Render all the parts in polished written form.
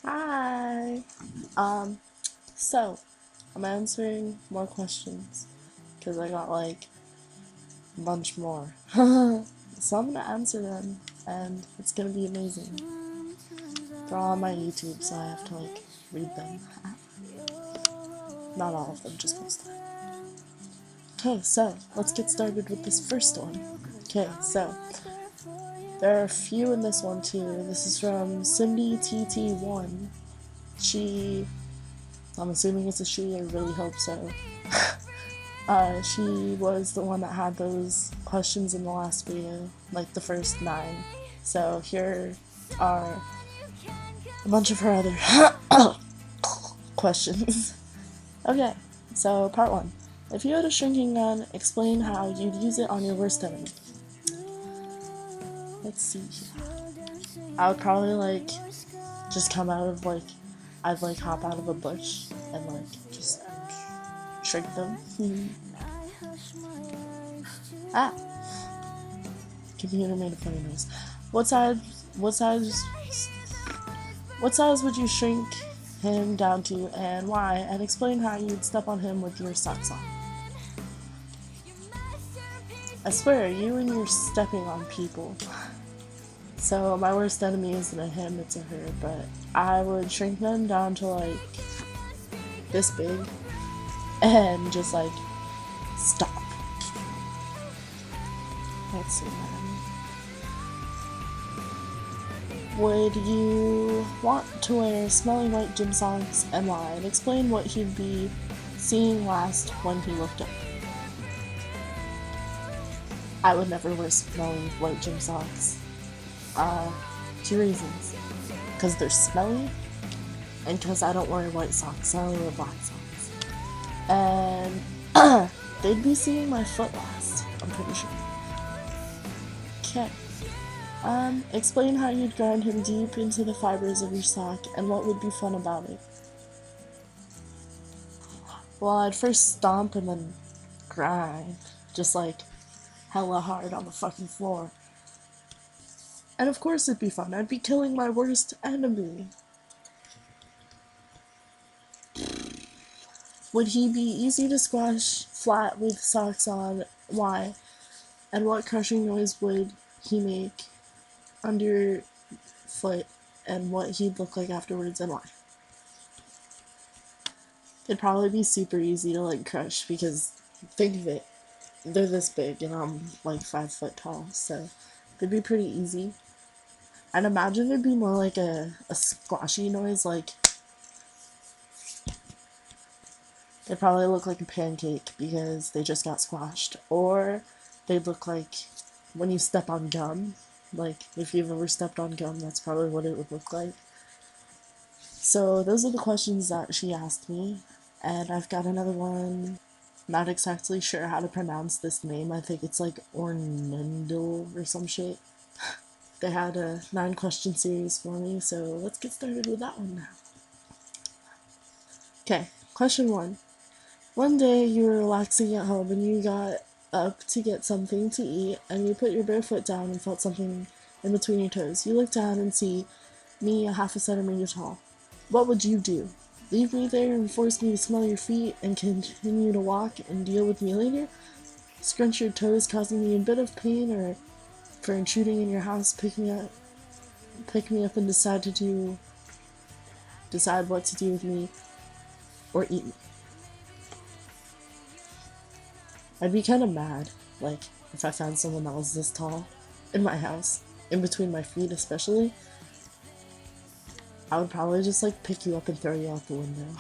Hi. Um, so I'm answering more questions because I got like a bunch more. So I'm gonna answer them and it's gonna be amazing. They're all on my YouTube, so I have to like read them. Not all of them, just most of them. Okay, so let's get started with this first one. Okay, so there are a few in this one too. This is from Cindytt1. I'm assuming it's a she, I really hope so. She was the one that had those questions in the last video, like the first 9. So here are a bunch of her other questions. Okay, so part 1. If you had a shrinking gun, explain how you'd use it on your worst enemy. Let's see. I would probably like just come out of like, I'd like hop out of a bush and like just shrink them. Ah! Computer made a funny noise. What size would you shrink him down to and why? And explain how you'd step on him with your socks on. I swear, you and your stepping on people. So my worst enemy isn't a him, it's a her, but I would shrink them down to like this big and just like stop. Let's see, man. Would you want to wear smelly white gym socks and why? And explain what he'd be seeing last when he looked up. I would never wear smelly white gym socks. 2 reasons. Because they're smelly, and because I don't wear white socks, I only wear black socks. And they'd be seeing my foot last, I'm pretty sure. Okay. Explain how you'd grind him deep into the fibers of your sock and what would be fun about it. Well, I'd first stomp and then grind, just like hella hard on the fucking floor. And of course it'd be fun, I'd be killing my worst enemy. Would he be easy to squash flat with socks on? Why? And what crushing noise would he make underfoot and what he'd look like afterwards and why? It'd probably be super easy to like crush because think of it, they're this big and I'm like 5 foot tall, so it'd be pretty easy. I'd imagine it'd be more like a squashy noise, like they'd probably look like a pancake because they just got squashed, or they'd look like when you step on gum. Like, if you've ever stepped on gum, that's probably what it would look like. So, those are the questions that she asked me, and I've got another one. Not exactly sure how to pronounce this name. I think it's like Ornendil or some shit. They had a 9-question series for me, so let's get started with that one now. Okay, question 1. One day you were relaxing at home and you got up to get something to eat and you put your bare foot down and felt something in between your toes. You look down and see me 1/2 centimeter tall. What would you do? Leave me there and force me to smell your feet and continue to walk and deal with me later? Scrunch your toes causing me a bit of pain, or for intruding in your house pick me up and decide what to do with me or eat me? I'd be kind of mad, like, if I found someone that was this tall in my house, in between my feet especially. I would probably just, like, pick you up and throw you out the window.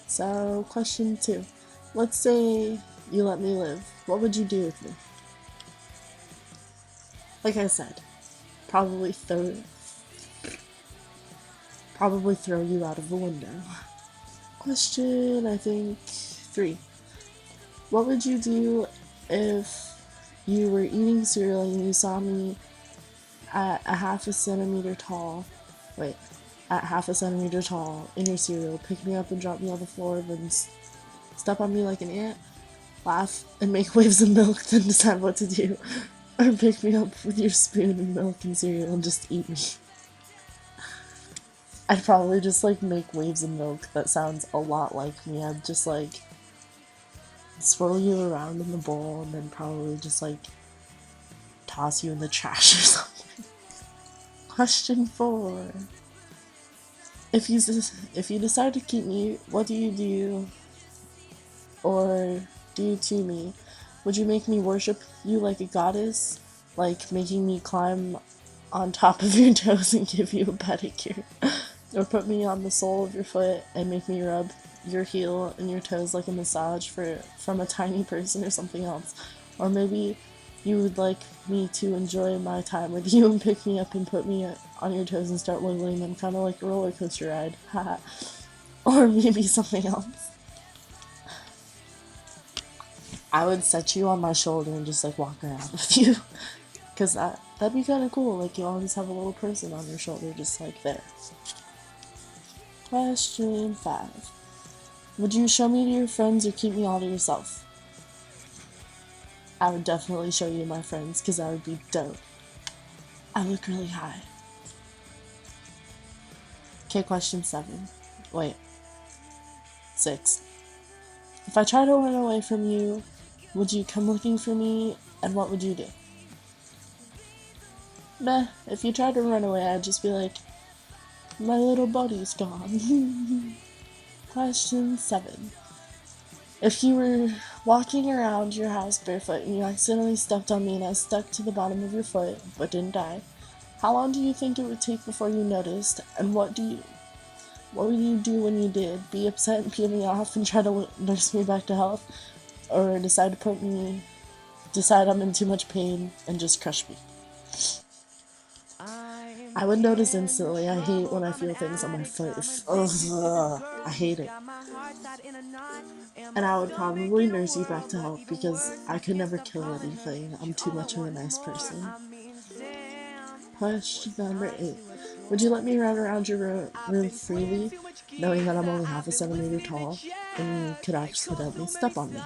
So, question 2. Let's say you let me live. What would you do with me? Like I said, probably throw you out of the window. Question, I think, 3. What would you do if you were eating cereal and you saw me at 1/2 centimeter tall in your cereal, pick me up and drop me on the floor, then step on me like an ant, laugh and make waves of milk, then decide what to do, or pick me up with your spoon and milk and cereal and just eat me? I'd probably just like make waves of milk that sounds a lot like me. I'd just like swirl you around in the bowl and then probably just like toss you in the trash or something. Question 4. If you decide to keep me, what do you do or do to me? Would you make me worship you like a goddess? Like making me climb on top of your toes and give you a pedicure? Or put me on the sole of your foot and make me rub your heel and your toes like a massage from a tiny person or something else? Or maybe you would like me to enjoy my time with you and pick me up and put me on your toes and start wiggling them, kind of like a roller coaster ride. Haha. Or maybe something else. I would set you on my shoulder and just like walk around with you. Because that'd be kind of cool. Like you always have a little person on your shoulder just like there. Question 5. Would you show me to your friends or keep me all to yourself? I would definitely show you my friends because that would be dope. I look really high. Okay, question 7. Wait. 6. If I try to run away from you, would you come looking for me, and what would you do? Meh, if you tried to run away, I'd just be like, my little buddy's gone. Question 7. If you were walking around your house barefoot and you accidentally stepped on me and I stuck to the bottom of your foot but didn't die, how long do you think it would take before you noticed, and what would you do when you did? Be upset and peel me off and try to nurse me back to health? Or decide I'm in too much pain and just crush me? I would notice instantly. I hate when I feel things on my foot. Ugh, I hate it. And I would probably nurse you back to health because I could never kill anything. I'm too much of a nice person. Question number 8. Would you let me run around your room freely, knowing that I'm only half a centimeter tall and you could accidentally step on me?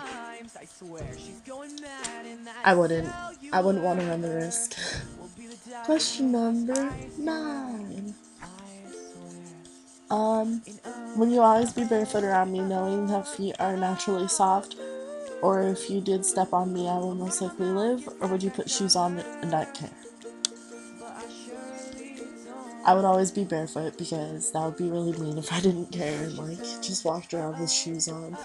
I wouldn't. I wouldn't want to run the risk. Question number 9. Would you always be barefoot around me, knowing that feet are naturally soft? Or if you did step on me, I will most likely live? Or would you put shoes on and not care? I would always be barefoot because that would be really mean if I didn't care and like just walked around with shoes on.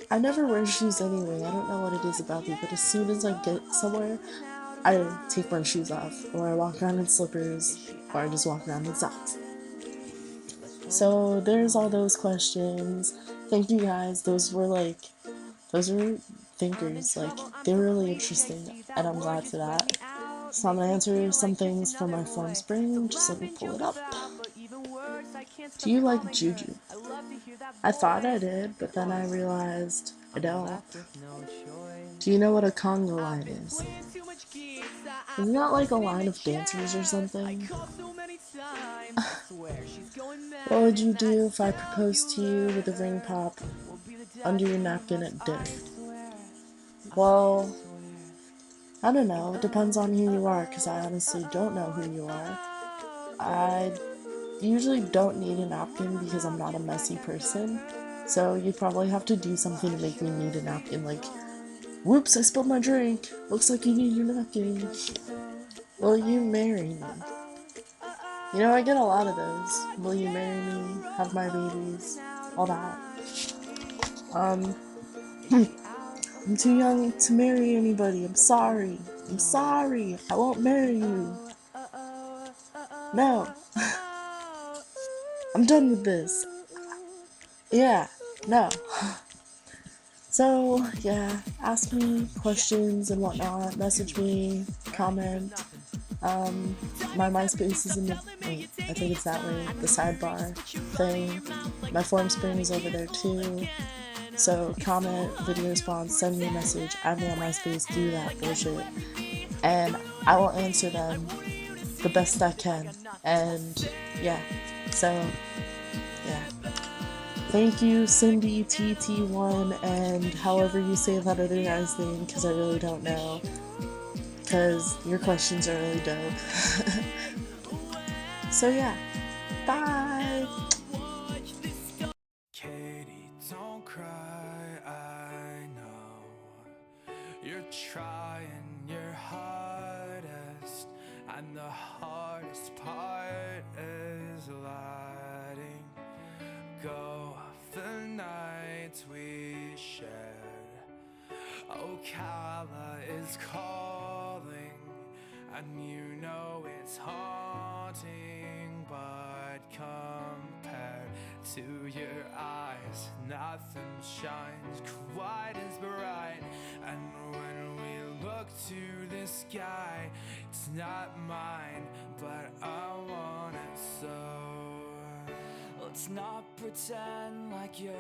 I never wear shoes anyway. I don't know what it is about me, but as soon as I get somewhere, I take my shoes off, or I walk around in slippers, or I just walk around in socks. So there's all those questions. Thank you guys. Those were thinkers. Like, they were really interesting, and I'm glad for that. So I'm gonna answer some things from my form spring. Just let me pull it up. Do you like juju? I thought I did, but then I realized I don't. Do you know what a conga line is? Isn't that like a line of dancers or something? What would you do if I proposed to you with a ring pop under your napkin at dinner? Well, I don't know. It depends on who you are, because I honestly don't know who you are. I usually don't need a napkin because I'm not a messy person. So you probably have to do something to make me need a napkin, like, whoops, I spilled my drink. Looks like you need your napkin. Will you marry me? You know, I get a lot of those. Will you marry me? Have my babies? All that. I'm too young to marry anybody. I'm sorry. I won't marry you. No. I'm done with this. Yeah. No. So, yeah, ask me questions and whatnot, message me, comment. My MySpace is in wait, I think it's that way, the sidebar thing. My form spring is over there too. So comment, video response, send me a message, add me on MySpace, do that bullshit. And I will answer them the best I can. And yeah, so yeah. Thank you, Cindytt1 and however you say that other guy's name, because I really don't know. Because your questions are really dope. So yeah, bye! trying your hardest, and the hardest part is letting go of the nights we shared. Ocala is calling, and you know it's haunting, but compared to your eyes, nothing shines quite as bright. And when we look to the sky, it's not mine, but I want it so. Let's not pretend like you're